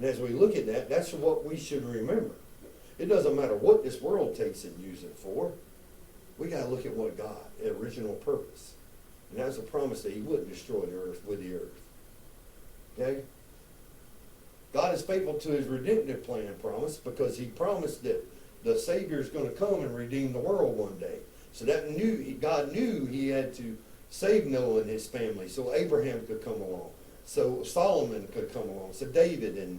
And as we look at that, that's what we should remember. It doesn't matter what this world takes and uses it for. We got to look at what God, the original purpose. And that was a promise that he wouldn't destroy the earth with the earth. Okay? God is faithful to his redemptive plan and promise because he promised that the Savior is going to come and redeem the world one day. So God knew he had to save Noah and his family so Abraham could come along, so Solomon could come along, so David and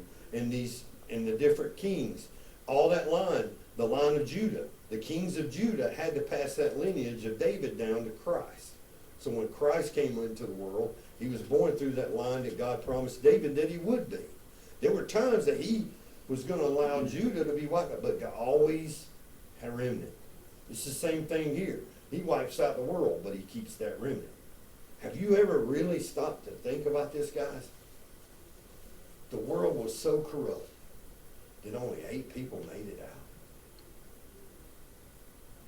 the different kings. All that line, the line of Judah, the kings of Judah had to pass that lineage of David down to Christ. So when Christ came into the world, he was born through that line that God promised David that he would be. There were times that he was going to allow Judah to be wiped out, but God always had a remnant. It's the same thing here. He wipes out the world, but he keeps that remnant. Have you ever really stopped to think about this, guys? The world was so corrupt that only 8 people made it out.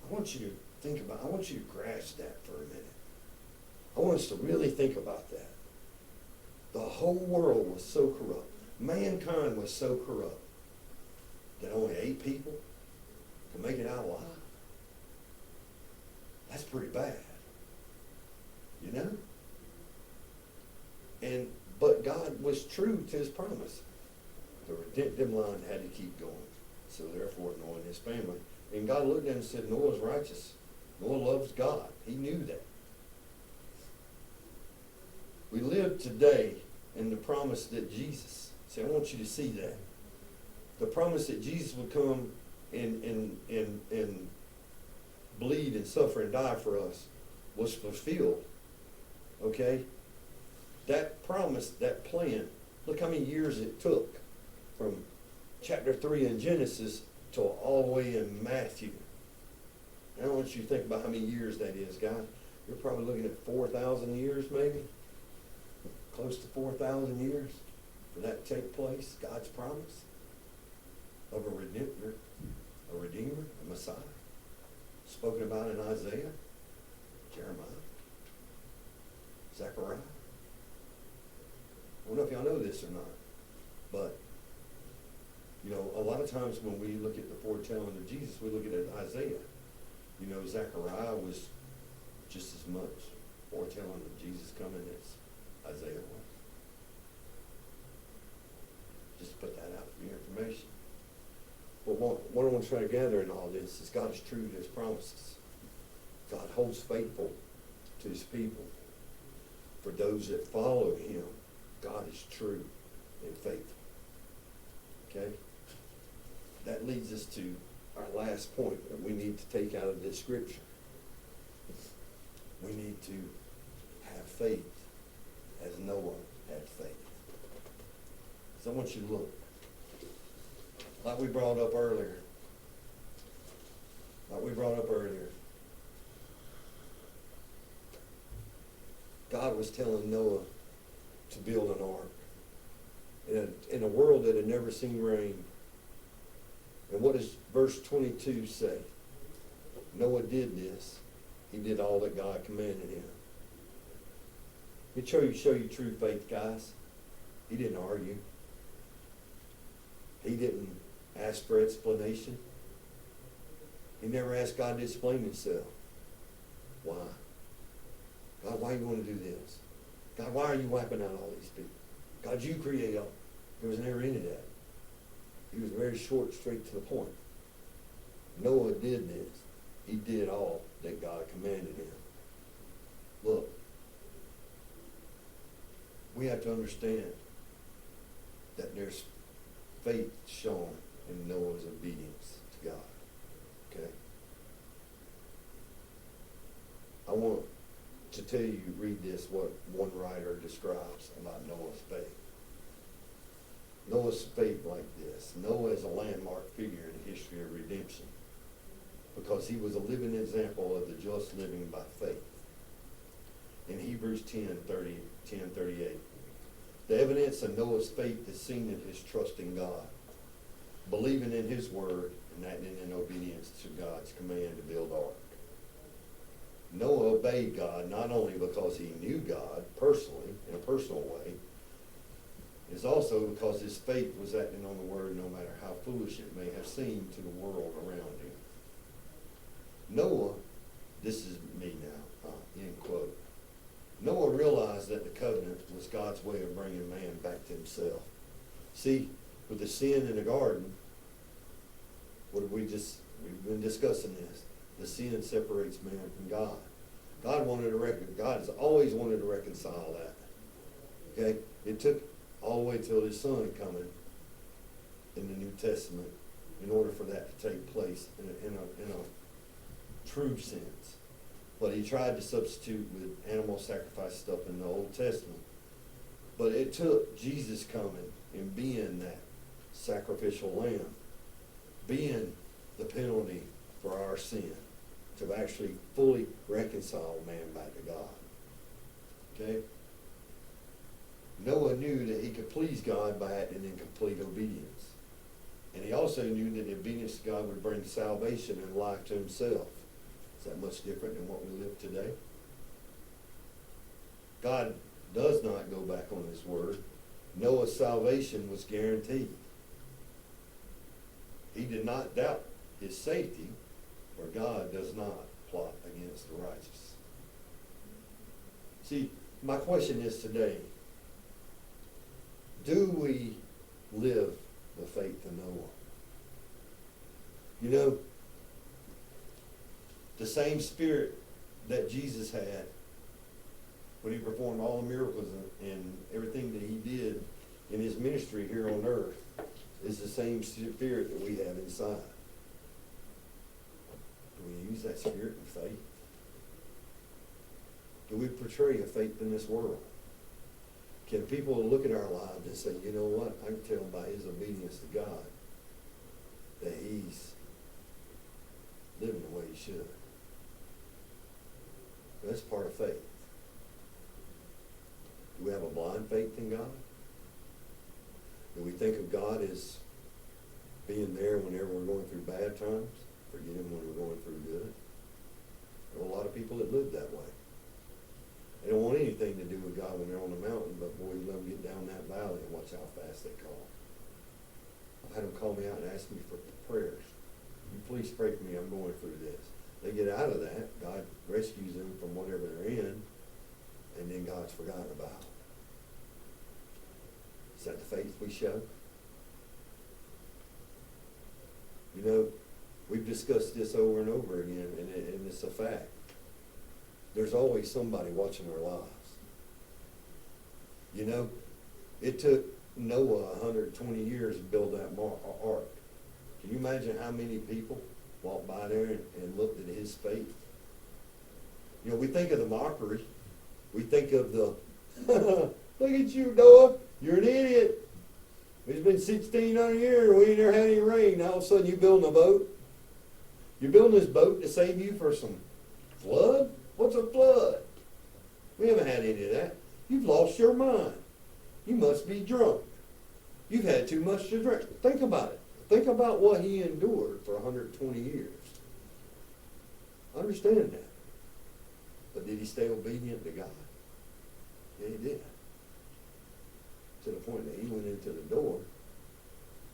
I want you to grasp that for a minute. I want us to really think about that. The whole world was so corrupt. Mankind was so corrupt that only 8 people could make it out alive. That's pretty bad. You know? But God was true to his promise. The redemptive line had to keep going. So therefore, Noah and his family. And God looked at him and said, Noah's righteous. Noah loves God. He knew that. We live today in the promise that Jesus, see, I want you to see that. The promise that Jesus would come and bleed and suffer and die for us was fulfilled. Okay? That promise, that plan, look how many years it took from chapter 3 in Genesis till all the way in Matthew. I want you to think about how many years that is, guys. You're probably looking at 4,000 years maybe. Close to 4,000 years for that to take place. God's promise of a redeemer, a Messiah. Spoken about in Isaiah, Jeremiah, Zechariah. I don't know if y'all know this or not, but you know, a lot of times when we look at the foretelling of Jesus, we look at it Isaiah. You know, Zechariah was just as much foretelling of Jesus coming as Isaiah was. Just to put that out for your information. But what I want to try to gather in all this is God is true to his promises. God holds faithful to his people. For those that follow him, God is true and faithful. Okay? That leads us to our last point that we need to take out of this scripture. We need to have faith as Noah had faith. So I want you to look. Like we brought up earlier. God was telling Noah to build an ark in a world that had never seen rain. And what does verse 22 say? Noah did this. He did all that God commanded him. It show you true faith, guys. He didn't argue. He didn't ask for explanation. He never asked God to explain himself. Why? God, why you want to do this? God, why are you wiping out all these people? God, you create all. There was never any of that. He was very short, straight to the point. Noah did this. He did all that God commanded him. Look, we have to understand that there's faith shown in Noah's obedience to God. Okay? I want to tell you, read this, what one writer describes about Noah's faith. Noah's faith like this. Noah is a landmark figure in the history of redemption because he was a living example of the just living by faith. In Hebrews 10:38, the evidence of Noah's faith is seen in his trust in God, believing in his word, and acting in obedience to God's command to build ark. Noah obeyed God not only because he knew God personally, in a personal way, It's also because his faith was acting on the word no matter how foolish it may have seemed to the world around him. Noah, this is me now, end quote. Noah realized that the covenant was God's way of bringing man back to himself. See, with the sin in the garden, we've been discussing this. The sin separates man from God. God has always wanted to reconcile that. Okay? It took all the way till his son coming in the New Testament in order for that to take place in a true sense. But he tried to substitute with animal sacrifice stuff in the Old Testament. But it took Jesus coming and being that sacrificial lamb, being the penalty for our sin, to actually fully reconcile man back to God. Okay? Noah knew that he could please God by acting in complete obedience. And he also knew that obedience to God would bring salvation and life to himself. Is that much different than what we live today? God does not go back on his word. Noah's salvation was guaranteed. He did not doubt his safety, for God does not plot against the righteous. See, my question is today, do we live the faith of Noah? You know, the same spirit that Jesus had when he performed all the miracles and everything that he did in his ministry here on earth is the same spirit that we have inside. Do we use that spirit in faith? Do we portray a faith in this world? Can people look at our lives and say, you know what, I can tell by his obedience to God that he's living the way he should? That's part of faith. Do we have a blind faith in God? Do we think of God as being there whenever we're going through bad times, forget him when we're going through good? There are a lot of people that live that way. They don't want anything to do with God when they're on the mountain, but boy, you let them get down that valley and watch how fast they call. I've had them call me out and ask me for prayers. You please pray for me, I'm going through this. They get out of that, God rescues them from whatever they're in, and then God's forgotten about. Is that the faith we show? You know, we've discussed this over and over again, and it's a fact. There's always somebody watching our lives. You know, it took Noah 120 years to build that ark. Can you imagine how many people walked by there and looked at his faith? You know, we think of the mockery. We think of the, look at you, Noah, you're an idiot. It's been 1,600 years, we ain't never had any rain. Now all of a sudden you building a boat. You're building this boat to save you for some flood? What's a flood? We haven't had any of that. You've lost your mind. You must be drunk. You've had too much to drink. Think about it. Think about what he endured for 120 years. Understand that. But did he stay obedient to God? Yeah, he did. To the point that he went into the door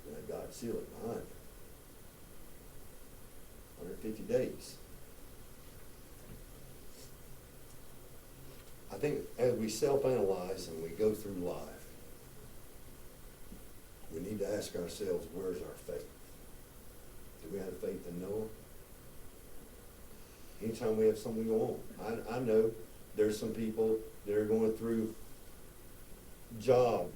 and God sealed it behind him. 150 days. I think as we self-analyze and we go through life, we need to ask ourselves, where's our faith? Do we have faith in Noah? Anytime we have something go on. I know there's some people that are going through job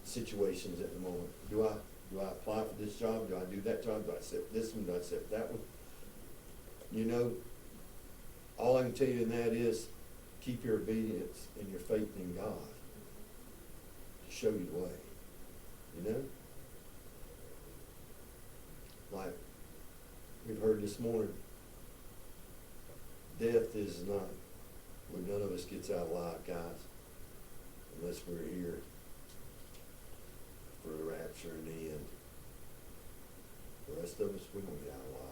situations at the moment. Do I apply for this job? Do I do that job? Do I accept this one? Do I accept that one? You know, all I can tell you in that is keep your obedience and your faith in God to show you the way. You know? Like we've heard this morning, death is not where none of us gets out alive, guys, unless we're here for the rapture and the end. The rest of us, we don't get out alive.